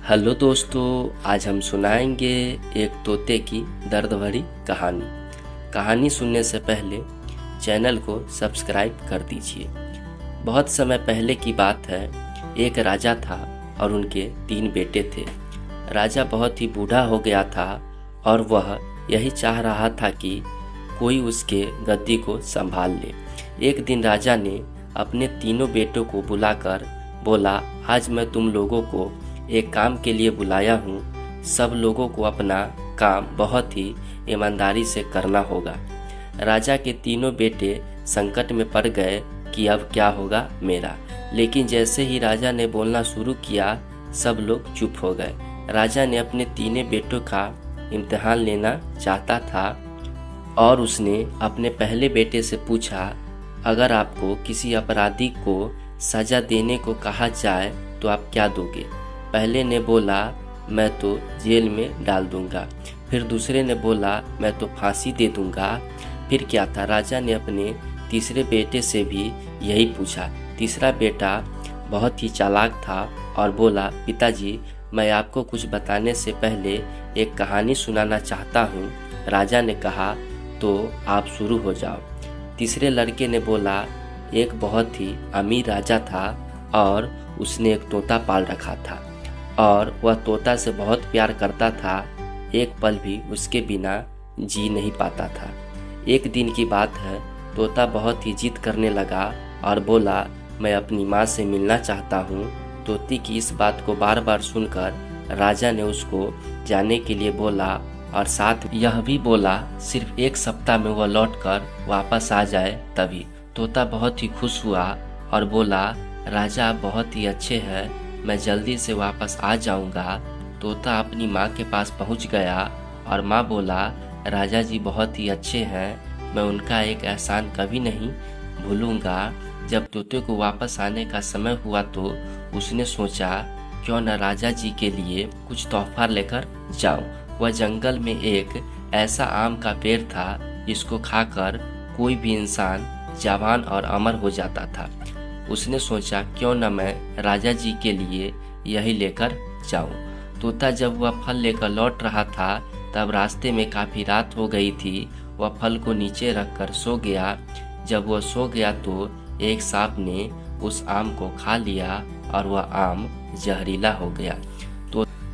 Hello दोस्तों, आज हम सुनाएंगे एक तोते की दर्द भरी कहानी। कहानी सुनने से पहले चैनल को सब्सक्राइब कर दीजिए। बहुत समय पहले की बात है। एक राजा था और उनके 3 बेटे थे। राजा बहुत ही बूढ़ा हो गया था और वह यही चाह रहा था कि कोई उसके गद्दी को संभाल ले। एक दिन राजा ने अपने तीनों बेटों को बुलाकर बोला, आज मैं तुम लोगों को एक काम के लिए बुलाया हूँ। सब लोगों को अपना काम बहुत ही ईमानदारी से करना होगा। राजा के तीनों बेटे संकट में पड़ गए कि अब क्या होगा मेरा। लेकिन जैसे ही राजा ने बोलना शुरू किया, सब लोग चुप हो गए। राजा ने अपने तीनों बेटों का इम्तिहान लेना चाहता था और उसने अपने पहले बेटे से पूछा, अगर आपको किसी अपराधी को सजा देने को कहा जाए तो आप क्या दोगे? पहले ने बोला, मैं तो जेल में डाल दूंगा। फिर दूसरे ने बोला, मैं तो फांसी दे दूंगा। फिर क्या था, राजा ने अपने तीसरे बेटे से भी यही पूछा। तीसरा बेटा बहुत ही चालाक था और बोला, पिताजी, मैं आपको कुछ बताने से पहले एक कहानी सुनाना चाहता हूँ। राजा ने कहा, तो आप शुरू हो जाओ। तीसरे लड़के ने बोला, एक बहुत ही अमीर राजा था और उसने एक तोता पाल रखा था और वह तोता से बहुत प्यार करता था। एक पल भी उसके बिना जी नहीं पाता था। एक दिन की बात है, तोता बहुत ही जिद करने लगा और बोला, मैं अपनी माँ से मिलना चाहता हूँ। तोते की इस बात को बार बार सुनकर राजा ने उसको जाने के लिए बोला और साथ यह भी बोला, सिर्फ 1 सप्ताह में वह लौटकर वापस आ जाए तभी। तोता बहुत ही खुश हुआ और बोला, राजा आप बहुत ही अच्छे हैं, मैं जल्दी से वापस आ जाऊंगा। तोता अपनी माँ के पास पहुंच गया और माँ बोला, राजा जी बहुत ही अच्छे हैं, मैं उनका एक एहसान कभी नहीं भूलूंगा। जब तोते को वापस आने का समय हुआ तो उसने सोचा, क्यों न राजा जी के लिए कुछ तोहफा लेकर जाऊं। वह जंगल में एक ऐसा आम का पेड़ था जिसको खाकर कोई भी इंसान जवान और अमर हो जाता था। उसने सोचा, क्यों न मैं राजा जी के लिए यही लेकर जाऊं। तोता जब वह फल लेकर लौट रहा था तब रास्ते में काफ़ी रात हो गई थी। वह फल को नीचे रखकर सो गया। जब वह सो गया तो एक सांप ने उस आम को खा लिया और वह आम जहरीला हो गया।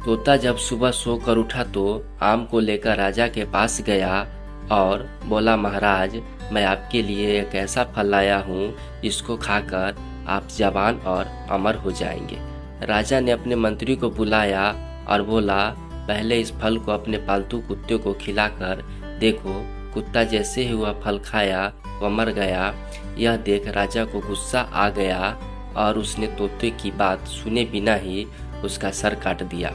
तोता जब सुबह सोकर उठा तो आम को लेकर राजा के पास गया और बोला, महाराज, मैं आपके लिए एक ऐसा फल लाया हूँ जिसको खाकर आप जवान और अमर हो जाएंगे। राजा ने अपने मंत्री को बुलाया और बोला, पहले इस फल को अपने पालतू कुत्ते को खिलाकर देखो। कुत्ता जैसे ही वह फल खाया वह मर गया। यह देख राजा को गुस्सा आ गया और उसने तोते की बात सुने बिना ही उसका सर काट दिया।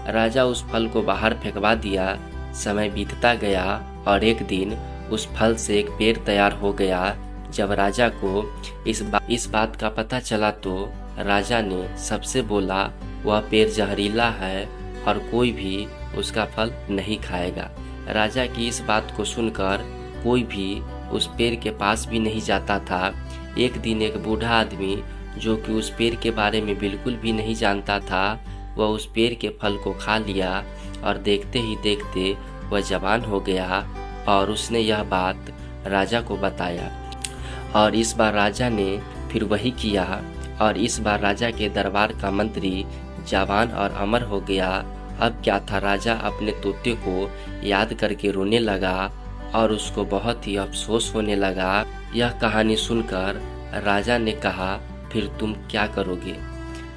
राजा उस फल को बाहर फेंकवा दिया। समय बीतता गया और एक दिन उस फल से एक पेड़ तैयार हो गया। जब राजा को इस बात का पता चला तो राजा ने सबसे बोला, वह पेड़ जहरीला है और कोई भी उसका फल नहीं खाएगा। राजा की इस बात को सुनकर कोई भी उस पेड़ के पास भी नहीं जाता था। एक दिन एक बूढ़ा आदमी जो कि उस पेड़ के बारे में बिल्कुल भी नहीं जानता था, वह उस पेड़ के फल को खा लिया और देखते ही देखते वह जवान हो गया और उसने यह बात राजा को बताया। और इस बार राजा ने फिर वही किया और इस बार राजा के दरबार का मंत्री जवान और अमर हो गया। अब क्या था, राजा अपने तोते को याद करके रोने लगा और उसको बहुत ही अफसोस होने लगा। यह कहानी सुनकर राजा ने कहा, फिर तुम क्या करोगे?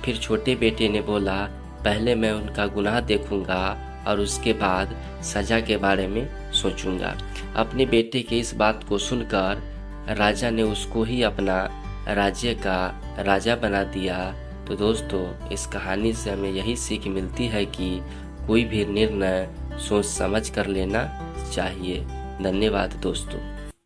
फिर छोटे बेटे ने बोला, पहले मैं उनका गुनाह देखूंगा और उसके बाद सजा के बारे में सोचूंगा। अपने बेटे की इस बात को सुनकर राजा ने उसको ही अपना राज्य का राजा बना दिया। तो दोस्तों, इस कहानी से हमें यही सीख मिलती है कि कोई भी निर्णय सोच समझ कर लेना चाहिए। धन्यवाद दोस्तों।